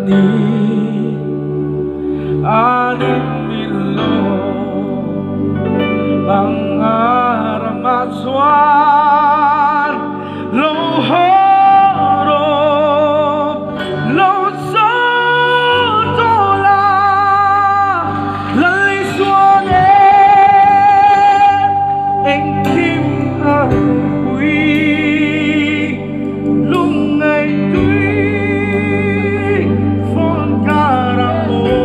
ni aning nilo pangaramasuan lohorop losotola laliswane engkim arui lungay tui phon karamo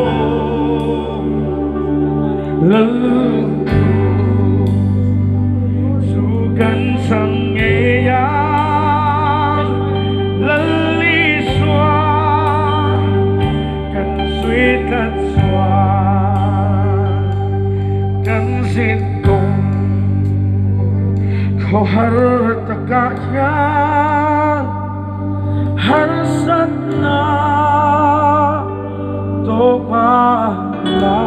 lalu sugan sangeyang laliswa kan suitat swa kan sitong kau hartakayan harsat na topala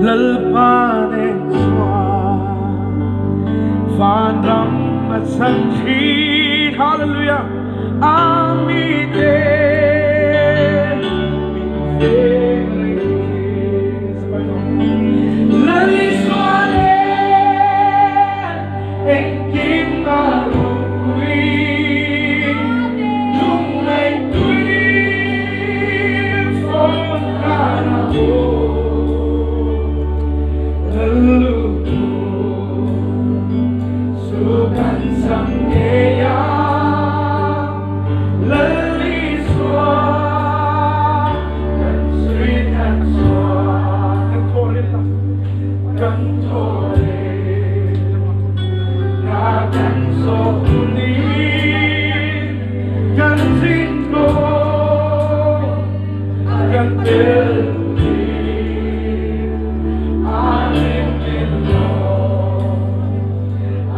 lalpanen swa fandam at sanjit hallelujah amite laliswane engkim marukui lungay tui phon karamo sugan sangeyang laliswa kan suitat swa kan tore na kan sokunin kan singko kan beluni aning nilo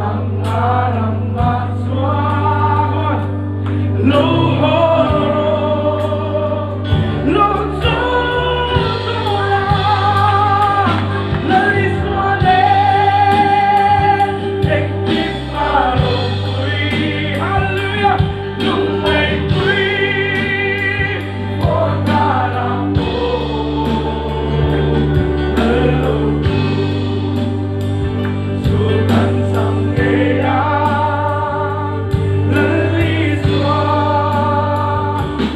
ang aramaswan lohorop losotola laliswane engkim marukui hallelujah lungay tui phon karamo sugan sangeyang laliswa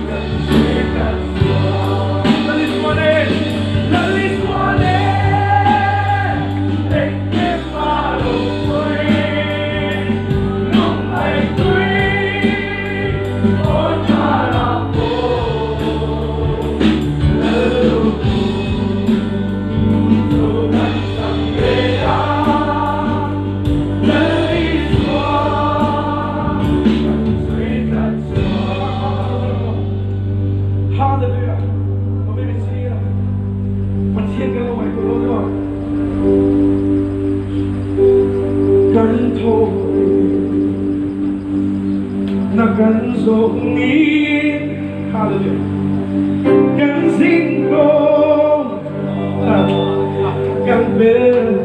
kan suitat swa laliswane engkim marukui lungay tui phon karamo sugan sangeyang laliswa kan suitat swa hallelujah pamimisiya pasiyan ka naman ito Lord ganito naganzongin hallelujah gansing ko kan bel